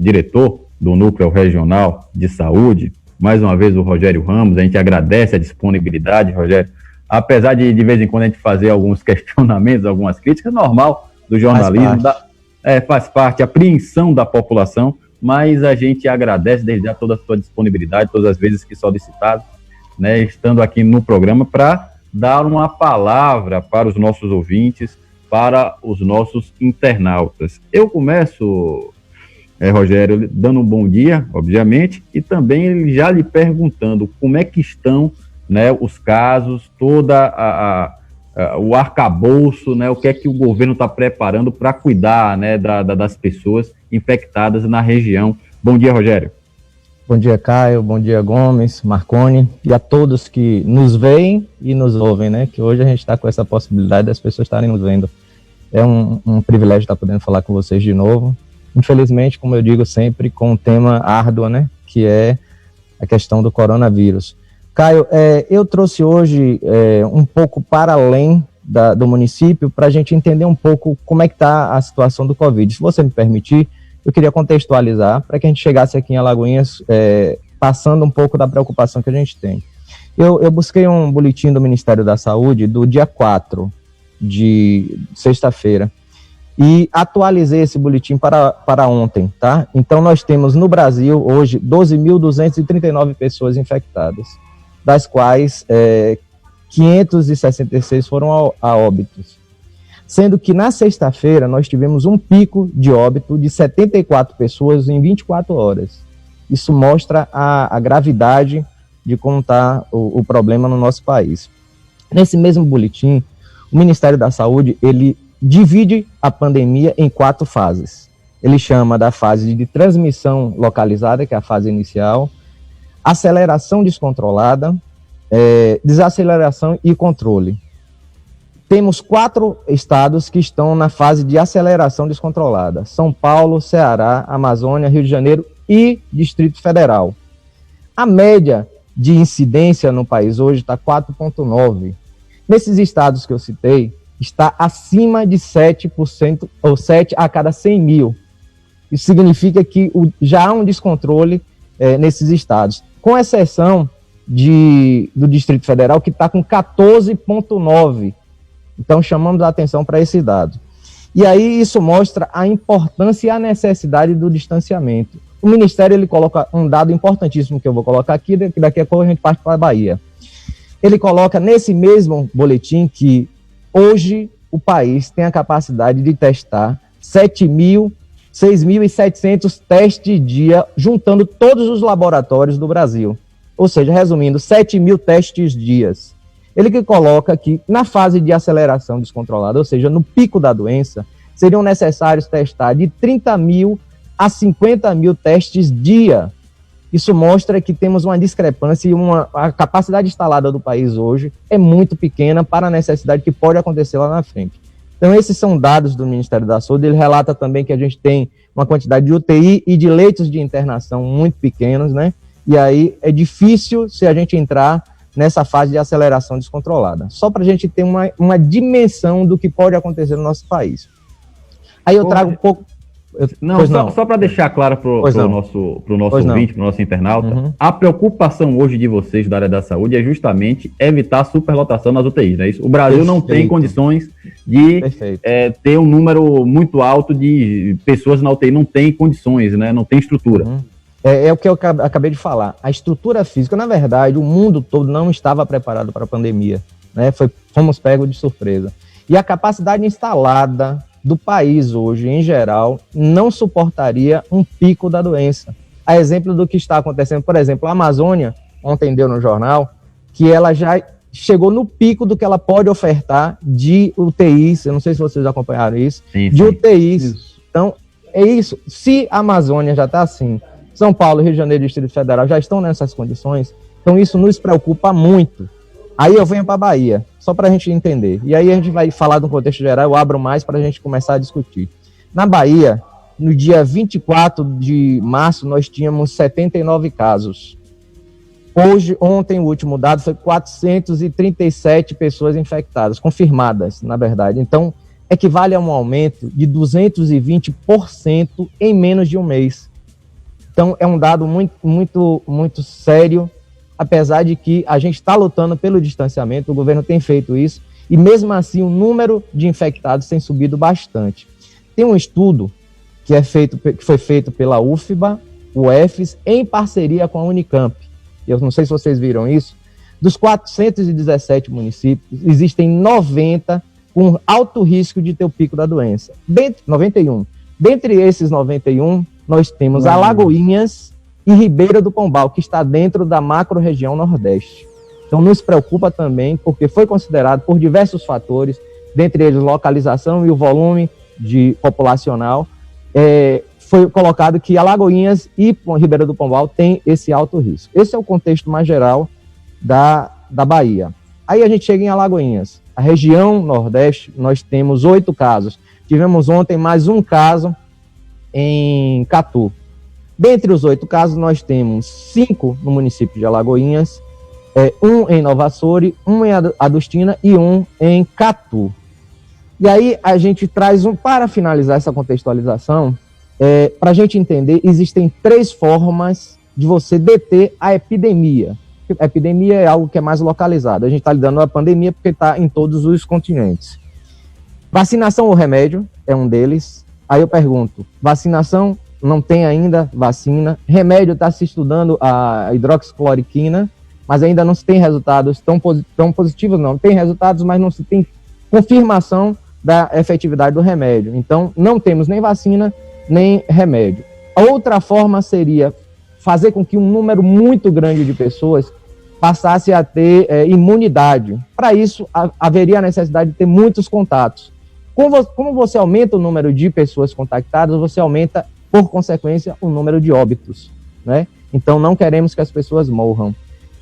diretor do Núcleo Regional de Saúde, mais uma vez o Rogério Ramos. A gente agradece a disponibilidade, Rogério, apesar de vez em quando a gente fazer alguns questionamentos, algumas críticas, normal do jornalismo, faz parte, a apreensão da população, mas a gente agradece desde já toda a sua disponibilidade, todas as vezes que solicitado, né, estando aqui no programa para dar uma palavra para os nossos ouvintes, para os nossos internautas. Eu começo, Rogério, dando um bom dia, obviamente, e também já lhe perguntando como é que estão, né, os casos, toda o arcabouço, né, o que é que o governo está preparando para cuidar, né, das pessoas infectadas na região. Bom dia, Rogério. Bom dia, Caio, bom dia, Gomes, Marconi, e a todos que nos veem e nos ouvem, né, que hoje a gente está com essa possibilidade das pessoas estarem nos vendo. É um privilégio estar podendo falar com vocês de novo. Infelizmente, como eu digo sempre, com um tema árduo, né, que é a questão do coronavírus. Caio, eu trouxe hoje um pouco para além do município para a gente entender um pouco como é que está a situação do Covid. Se você me permitir, eu queria contextualizar para que a gente chegasse aqui em Alagoinhas passando um pouco da preocupação que a gente tem. Eu busquei um boletim do Ministério da Saúde do dia 4 de sexta-feira e atualizei esse boletim para ontem, tá? Então nós temos no Brasil hoje 12.239 pessoas infectadas, das quais 566 foram a óbitos. Sendo que na sexta-feira nós tivemos um pico de óbito de 74 pessoas em 24 horas. Isso mostra a gravidade de como está o problema no nosso país. Nesse mesmo boletim, o Ministério da Saúde, ele divide a pandemia em 4 fases. Ele chama da fase de transmissão localizada, que é a fase inicial, aceleração descontrolada, desaceleração e controle. Temos 4 estados que estão na fase de aceleração descontrolada: São Paulo, Ceará, Amazônia, Rio de Janeiro e Distrito Federal. A média de incidência no país hoje está 4,9. Nesses estados que eu citei, está acima de 7%, ou 7 a cada 100 mil. Isso significa que já há um descontrole nesses estados, com exceção do Distrito Federal, que está com 14,9. Então, chamamos a atenção para esse dado. E aí, isso mostra a importância e a necessidade do distanciamento. O Ministério, ele coloca um dado importantíssimo que eu vou colocar aqui, que daqui a pouco a gente parte para a Bahia. Ele coloca nesse mesmo boletim que hoje o país tem a capacidade de testar 6.700 testes dia, juntando todos os laboratórios do Brasil. Ou seja, resumindo, 7.000 testes dias. Ele que coloca que na fase de aceleração descontrolada, ou seja, no pico da doença, seriam necessários testar de 30.000 a 50.000 testes dia. Isso mostra que temos uma discrepância e a capacidade instalada do país hoje é muito pequena para a necessidade que pode acontecer lá na frente. Então, esses são dados do Ministério da Saúde. Ele relata também que a gente tem uma quantidade de UTI e de leitos de internação muito pequenos, né? E aí é difícil se a gente entrar nessa fase de aceleração descontrolada. Só para a gente ter uma dimensão do que pode acontecer no nosso país. Aí eu trago um pouco... Só para deixar claro para o nosso ouvinte, para o nosso internauta, a preocupação hoje de vocês da área da saúde é justamente evitar a superlotação nas UTIs, não é isso? O Brasil não tem condições de ter um número muito alto de pessoas na UTI, não tem condições, né? Não tem estrutura. É o que eu acabei de falar. A estrutura física, na verdade, o mundo todo não estava preparado para a pandemia, né? Fomos pegos de surpresa. E a capacidade instalada do país hoje, em geral, não suportaria um pico da doença. A exemplo do que está acontecendo, por exemplo, a Amazônia, ontem deu no jornal, que ela já chegou no pico do que ela pode ofertar de UTIs, eu não sei se vocês acompanharam isso, de UTIs. Isso. Então, é isso. Se a Amazônia já está assim, São Paulo, Rio de Janeiro e Distrito Federal já estão nessas condições, então isso nos preocupa muito. Aí eu venho para a Bahia, só para a gente entender. E aí a gente vai falar de um contexto geral, eu abro mais para a gente começar a discutir. Na Bahia, no dia 24 de março, nós tínhamos 79 casos. Ontem, o último dado foi 437 pessoas infectadas, confirmadas, na verdade. Então, equivale a um aumento de 220% em menos de um mês. Então, é um dado muito sério, apesar de que a gente está lutando pelo distanciamento, o governo tem feito isso, e mesmo assim o número de infectados tem subido bastante. Tem um estudo que foi feito pela UFBA, o UFES, em parceria com a Unicamp. Eu não sei se vocês viram isso. Dos 417 municípios, existem 90 com alto risco de ter o pico da doença. 91. Dentre esses 91, nós temos Alagoinhas e Ribeira do Pombal, que está dentro da macro-região Nordeste. Então, nos preocupa também, porque foi considerado por diversos fatores, dentre eles localização e o volume populacional, foi colocado que Alagoinhas e Ribeira do Pombal têm esse alto risco. Esse é o contexto mais geral da Bahia. Aí a gente chega em Alagoinhas. A região Nordeste, nós temos 8 casos. Tivemos ontem mais um caso em Catu. Dentre os 8 casos, nós temos 5 no município de Alagoinhas, um em Nova Açores, um em Adustina e um em Catu. E aí a gente traz para finalizar essa contextualização, para a gente entender, existem 3 formas de você deter a epidemia. A epidemia é algo que é mais localizado. A gente está lidando com a pandemia porque está em todos os continentes. Vacinação ou remédio é um deles. Aí eu pergunto, vacinação não tem ainda vacina. Remédio está se estudando a hidroxicloroquina, mas ainda não se tem resultados tão positivos, não. Tem resultados, mas não se tem confirmação da efetividade do remédio. Então, não temos nem vacina, nem remédio. A outra forma seria fazer com que um número muito grande de pessoas passasse a ter imunidade. Para isso, haveria a necessidade de ter muitos contatos. Como você aumenta o número de pessoas contactadas, você aumenta, por consequência, o número de óbitos, né? Então, não queremos que as pessoas morram.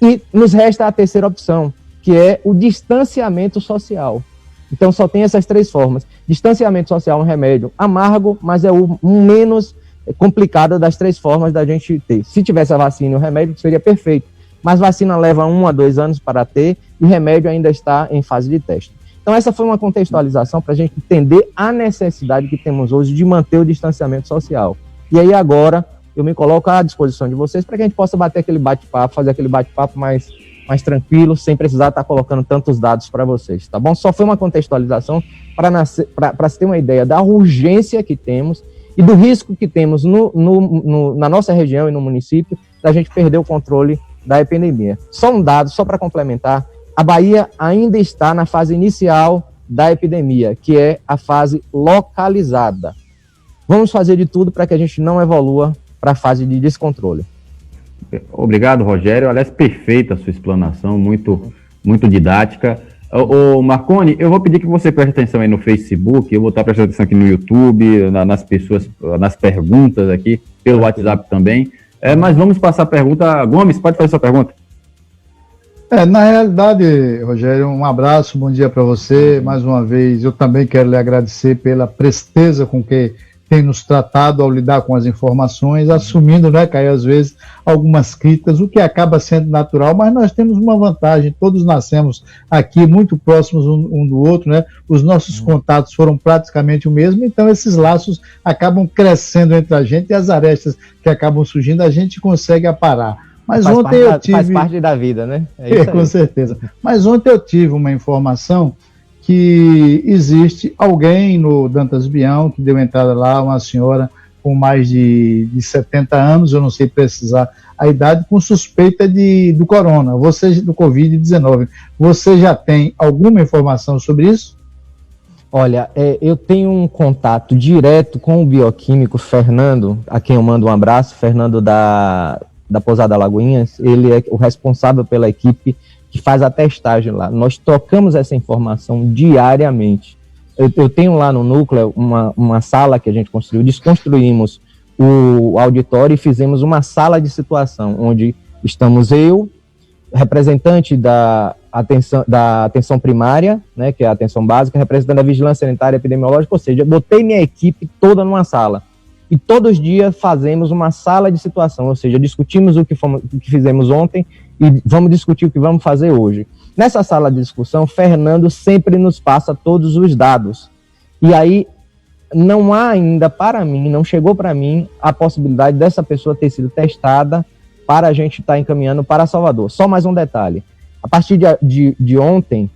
E nos resta a terceira opção, que é o distanciamento social. Então, só tem essas 3 formas. Distanciamento social é um remédio amargo, mas é o menos complicado das 3 formas da gente ter. Se tivesse a vacina e o remédio, seria perfeito. Mas vacina leva 1 a 2 anos para ter e remédio ainda está em fase de teste. Então, essa foi uma contextualização para a gente entender a necessidade que temos hoje de manter o distanciamento social. E aí, agora, eu me coloco à disposição de vocês para que a gente possa bater aquele bate-papo, fazer aquele bate-papo mais tranquilo, sem precisar estar colocando tantos dados para vocês, tá bom? Só foi uma contextualização para se ter uma ideia da urgência que temos e do risco que temos na nossa região e no município da gente perder o controle da epidemia. Só um dado, só para complementar, a Bahia ainda está na fase inicial da epidemia, que é a fase localizada. Vamos fazer de tudo para que a gente não evolua para a fase de descontrole. Obrigado, Rogério. Aliás, perfeita a sua explanação, muito didática. Ô Marconi, eu vou pedir que você preste atenção aí no Facebook, eu vou estar prestando atenção aqui no YouTube, nas pessoas, nas perguntas aqui, pelo WhatsApp também. Mas vamos passar a pergunta. Gomes, pode fazer sua pergunta. Na realidade, Rogério, um abraço, bom dia para você. Mais uma vez, eu também quero lhe agradecer pela presteza com que tem nos tratado ao lidar com as informações, assumindo, né, Caio, às vezes, algumas críticas, o que acaba sendo natural, mas nós temos uma vantagem, todos nascemos aqui muito próximos um do outro, né, os nossos contatos foram praticamente o mesmo, então esses laços acabam crescendo entre a gente e as arestas que acabam surgindo, a gente consegue aparar. Mas ontem eu tive... Faz parte da vida, né? É isso aí. Com certeza. Mas ontem eu tive uma informação que existe alguém no Dantas Bião que deu entrada lá, uma senhora com mais de 70 anos, eu não sei precisar a idade, com suspeita do corona, do Covid-19. Você já tem alguma informação sobre isso? Olha, eu tenho um contato direto com o bioquímico Fernando, a quem eu mando um abraço, Fernando da Pousada Alagoinhas. Ele é o responsável pela equipe que faz a testagem lá. Nós trocamos essa informação diariamente. Eu tenho lá no núcleo uma sala que a gente construiu, desconstruímos o auditório e fizemos uma sala de situação, onde estamos eu, representante da atenção primária, né, que é a atenção básica, representante da vigilância sanitária e epidemiológica, ou seja, eu botei minha equipe toda numa sala. E todos os dias fazemos uma sala de situação, ou seja, discutimos o que fizemos ontem e vamos discutir o que vamos fazer hoje. Nessa sala de discussão, Fernando sempre nos passa todos os dados. E aí, não há ainda para mim, não chegou para mim a possibilidade dessa pessoa ter sido testada para a gente estar encaminhando para Salvador. Só mais um detalhe, a partir de ontem,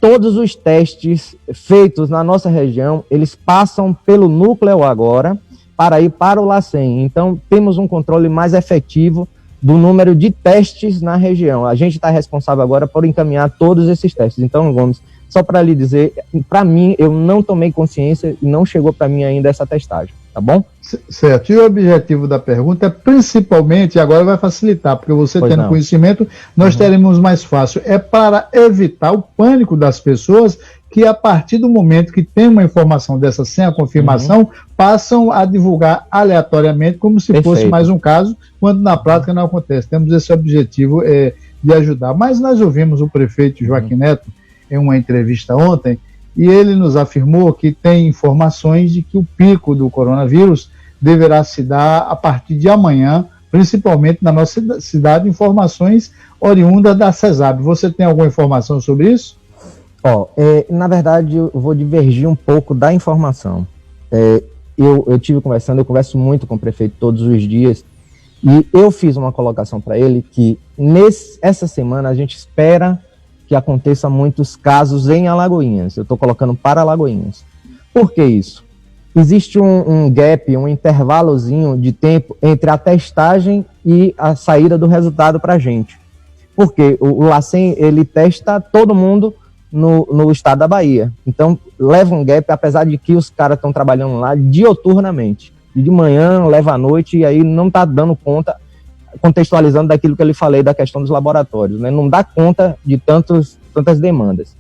todos os testes feitos na nossa região, eles passam pelo núcleo agora para ir para o LACEN. Então, temos um controle mais efetivo do número de testes na região. A gente está responsável agora por encaminhar todos esses testes. Então, Gomes, só para lhe dizer, para mim, eu não tomei consciência e não chegou para mim ainda essa testagem, tá bom? Certo. E o objetivo da pergunta é principalmente, e agora vai facilitar, porque você tendo conhecimento, nós teremos mais fácil. É para evitar o pânico das pessoas que, a partir do momento que tem uma informação dessa sem a confirmação, passam a divulgar aleatoriamente como se fosse mais um caso, quando na prática não acontece. Temos esse objetivo de ajudar. Mas nós ouvimos o prefeito Joaquim Neto em uma entrevista ontem, e ele nos afirmou que tem informações de que o pico do coronavírus deverá se dar a partir de amanhã, principalmente na nossa cidade, informações oriundas da CESAB. Você tem alguma informação sobre isso? Na verdade, eu vou divergir um pouco da informação. Eu tive conversando, eu converso muito com o prefeito todos os dias, e eu fiz uma colocação para ele que essa semana a gente espera que aconteça muitos casos em Alagoinhas. Eu estou colocando para Alagoinhas. Por que isso? Existe um gap, um intervalozinho de tempo entre a testagem e a saída do resultado para a gente. Porque o LACEN, ele testa todo mundo no estado da Bahia. Então, leva um gap, apesar de que os caras estão trabalhando lá dioturnamente. De manhã, leva à noite, e aí não está dando conta, contextualizando daquilo que eu lhe falei da questão dos laboratórios, né? Não dá conta de tantas demandas.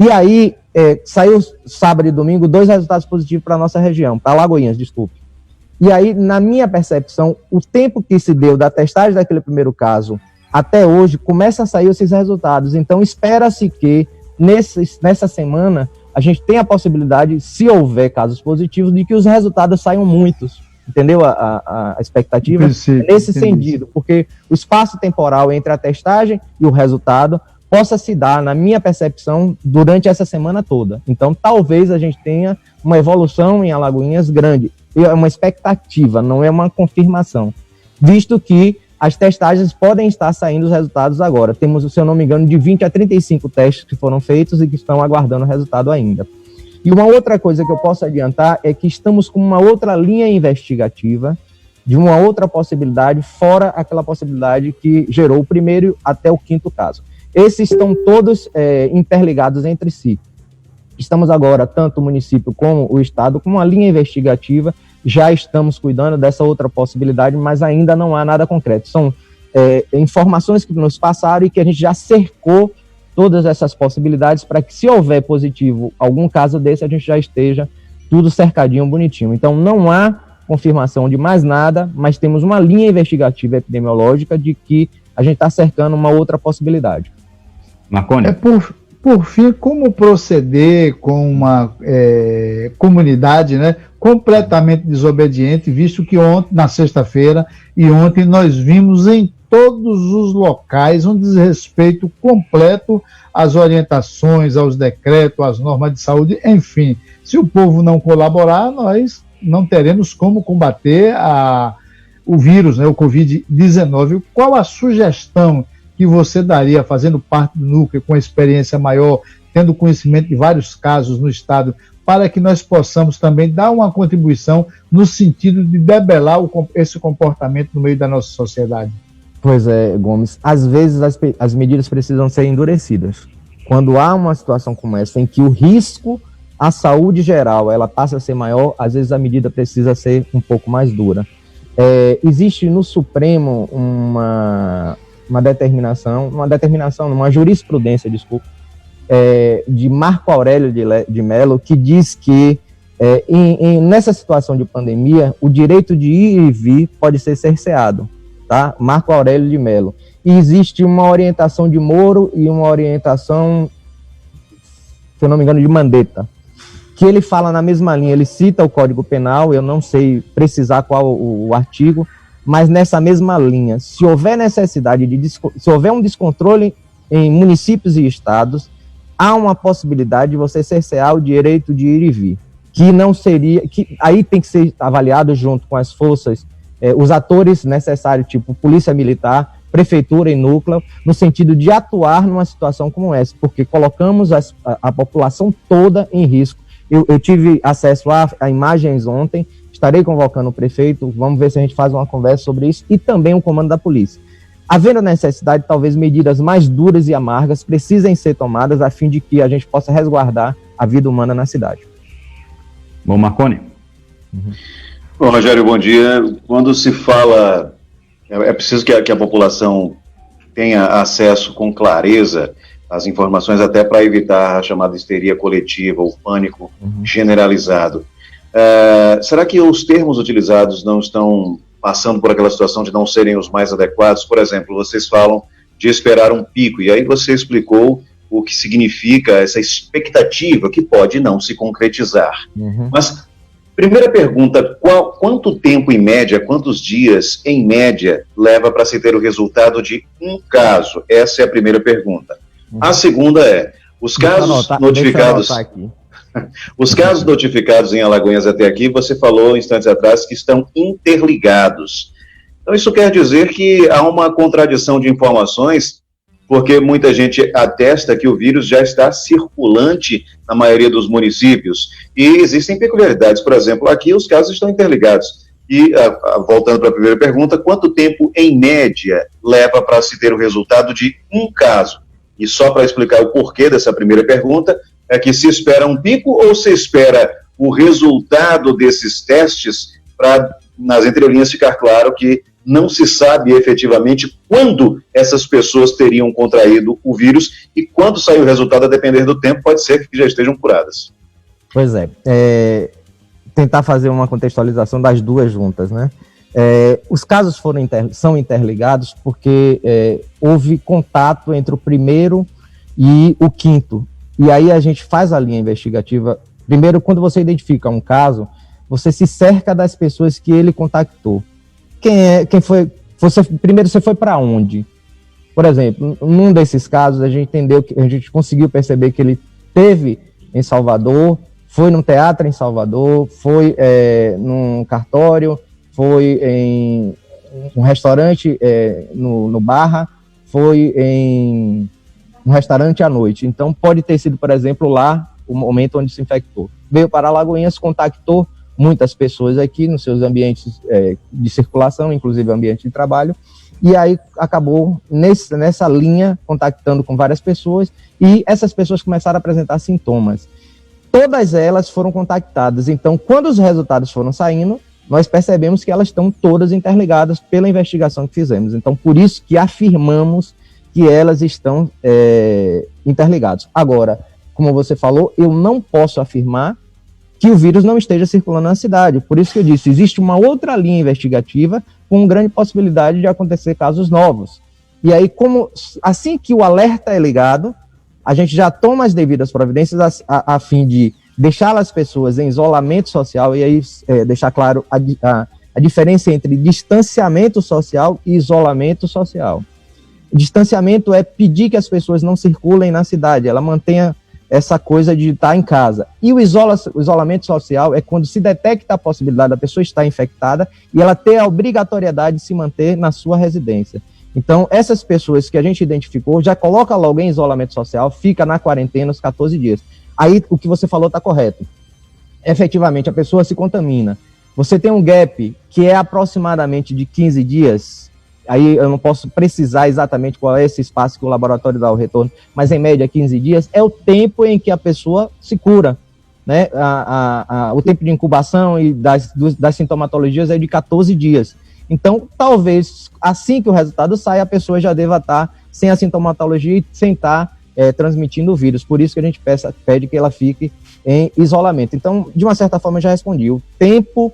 E aí, saiu sábado e domingo 2 resultados positivos para a nossa região, para Alagoinhas, desculpe. E aí, na minha percepção, o tempo que se deu da testagem daquele primeiro caso até hoje, começa a sair esses resultados. Então, espera-se que nessa semana a gente tenha a possibilidade, se houver casos positivos, de que os resultados saiam muitos. Entendeu a expectativa? Nesse sentido, porque o espaço temporal entre a testagem e o resultado possa se dar, na minha percepção, durante essa semana toda. Então, talvez a gente tenha uma evolução em Alagoinhas grande. É uma expectativa, não é uma confirmação. Visto que as testagens podem estar saindo os resultados agora. Temos, se eu não me engano, de 20 a 35 testes que foram feitos e que estão aguardando o resultado ainda. E uma outra coisa que eu posso adiantar é que estamos com uma outra linha investigativa de uma outra possibilidade, fora aquela possibilidade que gerou o primeiro até o 5º caso. Esses estão todos interligados entre si. Estamos agora, tanto o município como o estado, com uma linha investigativa, já estamos cuidando dessa outra possibilidade, mas ainda não há nada concreto. São informações que nos passaram e que a gente já cercou todas essas possibilidades para que, se houver positivo algum caso desse, a gente já esteja tudo cercadinho, bonitinho. Então, não há confirmação de mais nada, mas temos uma linha investigativa epidemiológica de que a gente está cercando uma outra possibilidade. Marconi. Por fim, como proceder com uma comunidade, né, completamente desobediente, visto que ontem, na sexta-feira e ontem, nós vimos em todos os locais um desrespeito completo às orientações, aos decretos, às normas de saúde, enfim. Se o povo não colaborar, nós não teremos como combater o vírus, né, o Covid-19. Qual a sugestão que você daria, fazendo parte do núcleo, com experiência maior, tendo conhecimento de vários casos no estado, para que nós possamos também dar uma contribuição no sentido de debelar esse comportamento no meio da nossa sociedade? Pois é, Gomes, às vezes as medidas precisam ser endurecidas. Quando há uma situação como essa, em que o risco à saúde geral ela passa a ser maior, às vezes a medida precisa ser um pouco mais dura. Existe no Supremo uma jurisprudência, de Marco Aurélio de Mello, que diz que nessa situação de pandemia, o direito de ir e vir pode ser cerceado. Tá? Marco Aurélio de Mello. E existe uma orientação de Moro e uma orientação, se eu não me engano, de Mandetta, que ele fala na mesma linha, ele cita o Código Penal, eu não sei precisar qual o artigo, mas nessa mesma linha, se houver necessidade se houver um descontrole em municípios e estados, há uma possibilidade de você cercear o direito de ir e vir. que não seria, que aí tem que ser avaliado junto com as forças, os atores necessários, tipo polícia militar, prefeitura e núcleo, no sentido de atuar numa situação como essa, porque colocamos a população toda em risco. Eu tive acesso a imagens ontem, estarei convocando o prefeito, vamos ver se a gente faz uma conversa sobre isso, e também o comando da polícia. Havendo a necessidade, talvez medidas mais duras e amargas precisem ser tomadas a fim de que a gente possa resguardar a vida humana na cidade. Bom, Marconi. Bom, Rogério, bom dia. Quando se fala, é preciso que a população tenha acesso com clareza às informações, até para evitar a chamada histeria coletiva, o pânico generalizado. Será que os termos utilizados não estão passando por aquela situação de não serem os mais adequados? Por exemplo, vocês falam de esperar um pico, e aí você explicou o que significa essa expectativa que pode não se concretizar. Mas, primeira pergunta, quanto tempo em média, quantos dias em média leva para se ter o resultado de um caso? Essa é a primeira pergunta. A segunda é, os casos notificados... Os casos notificados em Alagoinhas até aqui, você falou instantes atrás que estão interligados. Então isso quer dizer que há uma contradição de informações, porque muita gente atesta que o vírus já está circulante na maioria dos municípios. E existem peculiaridades, por exemplo, aqui os casos estão interligados. E, voltando para a primeira pergunta, quanto tempo, em média, leva para se ter o resultado de um caso? E só para explicar o porquê dessa primeira pergunta, é que se espera um pico ou se espera o resultado desses testes para, nas entrelinhas, ficar claro que não se sabe efetivamente quando essas pessoas teriam contraído o vírus e quando sair o resultado, a depender do tempo, pode ser que já estejam curadas. Pois é, tentar fazer uma contextualização das duas juntas, né? Os casos são interligados porque houve contato entre o primeiro e o quinto. E aí a gente faz a linha investigativa. Primeiro, quando você identifica um caso, você se cerca das pessoas que ele contactou. Quem foi? Primeiro, você foi para onde? Por exemplo, num desses casos, a gente conseguiu perceber que ele teve em Salvador, foi num teatro em Salvador, foi num cartório, foi em um restaurante no Barra, foi em um restaurante à noite. Então, pode ter sido, por exemplo, lá o momento onde se infectou. Veio para Alagoinhas, contactou muitas pessoas aqui nos seus ambientes de circulação, inclusive ambiente de trabalho, e aí acabou nessa linha contactando com várias pessoas, e essas pessoas começaram a apresentar sintomas. Todas elas foram contactadas. Então, quando os resultados foram saindo, nós percebemos que elas estão todas interligadas pela investigação que fizemos. Então, por isso que afirmamos que elas estão interligadas. Agora, como você falou, eu não posso afirmar que o vírus não esteja circulando na cidade. Por isso que eu disse, existe uma outra linha investigativa com grande possibilidade de acontecer casos novos. E aí, assim que o alerta é ligado, a gente já toma as devidas providências a fim de deixar as pessoas em isolamento social, e aí deixar claro a diferença entre distanciamento social e isolamento social. Distanciamento é pedir que as pessoas não circulem na cidade, ela mantenha essa coisa de estar em casa. E o isolamento social é quando se detecta a possibilidade da pessoa estar infectada e ela ter a obrigatoriedade de se manter na sua residência. Então, essas pessoas que a gente identificou, já coloca logo em isolamento social, fica na quarentena os 14 dias. Aí, o que você falou está correto. Efetivamente, a pessoa se contamina. Você tem um gap que é aproximadamente de 15 dias, aí eu não posso precisar exatamente qual é esse espaço que o laboratório dá o retorno, mas em média 15 dias é o tempo em que a pessoa se cura, né? O tempo de incubação e das sintomatologias é de 14 dias. Então, talvez, assim que o resultado saia, a pessoa já deva estar sem a sintomatologia e sem estar transmitindo o vírus. Por isso que a gente pede que ela fique em isolamento. Então, de uma certa forma, eu já respondi. O tempo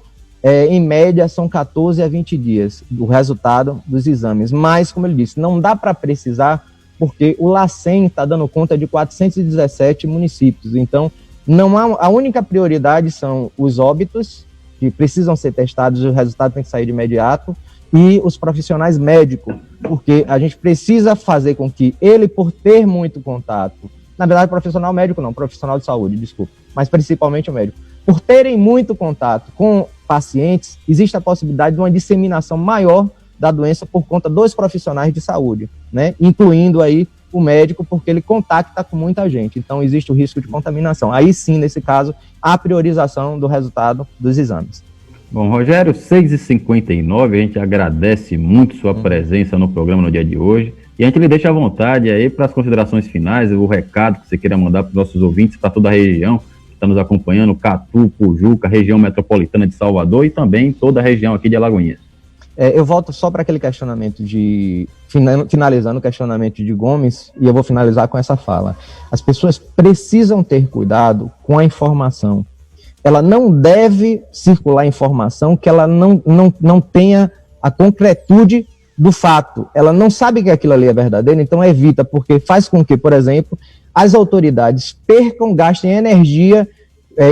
em média, são 14 a 20 dias do resultado dos exames. Mas, como ele disse, não dá para precisar, porque o LACEN está dando conta de 417 municípios. Então, a única prioridade são os óbitos, que precisam ser testados, o resultado tem que sair de imediato, e os profissionais médicos, porque a gente precisa fazer com que ele, por ter muito contato, na verdade, profissional médico não, profissional de saúde, desculpa, mas principalmente o médico, por terem muito contato com pacientes, existe a possibilidade de uma disseminação maior da doença por conta dos profissionais de saúde, né? Incluindo aí o médico, porque ele contacta com muita gente. Então, existe o risco de contaminação. Aí sim, nesse caso, a priorização do resultado dos exames. Bom, Rogério, 6h59, a gente agradece muito sua presença no programa no dia de hoje. E a gente lhe deixa à vontade aí para as considerações finais, o recado que você queira mandar para os nossos ouvintes, para toda a região que está nos acompanhando, Catu, Pujuca, região metropolitana de Salvador e também toda a região aqui de Alagoinhas. Eu volto só para aquele questionamento finalizando o questionamento de Gomes, e eu vou finalizar com essa fala. As pessoas precisam ter cuidado com a informação. Ela não deve circular informação que ela não tenha a concretude do fato. Ela não sabe que aquilo ali é verdadeiro, então evita, porque faz com que, por exemplo, as autoridades gastem energia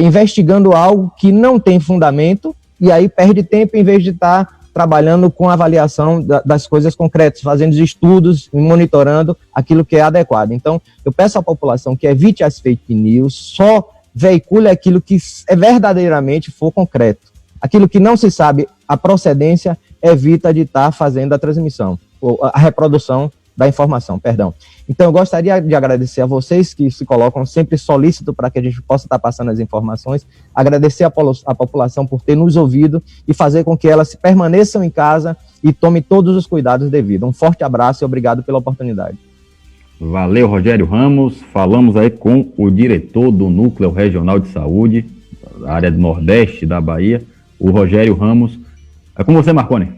investigando algo que não tem fundamento, e aí perde tempo em vez de estar trabalhando com a avaliação das coisas concretas, fazendo estudos e monitorando aquilo que é adequado. Então, eu peço à população que evite as fake news, só veicule aquilo que verdadeiramente for concreto. Aquilo que não se sabe a procedência, evita de estar fazendo a transmissão, ou a reprodução da informação, perdão. Então, eu gostaria de agradecer a vocês que se colocam sempre solícito para que a gente possa estar passando as informações, agradecer a população por ter nos ouvido e fazer com que elas permaneçam em casa e tomem todos os cuidados devidos. Um forte abraço e obrigado pela oportunidade. Valeu, Rogério Ramos. Falamos aí com o diretor do Núcleo Regional de Saúde, da área do Nordeste da Bahia, o Rogério Ramos. É com você, Marconi.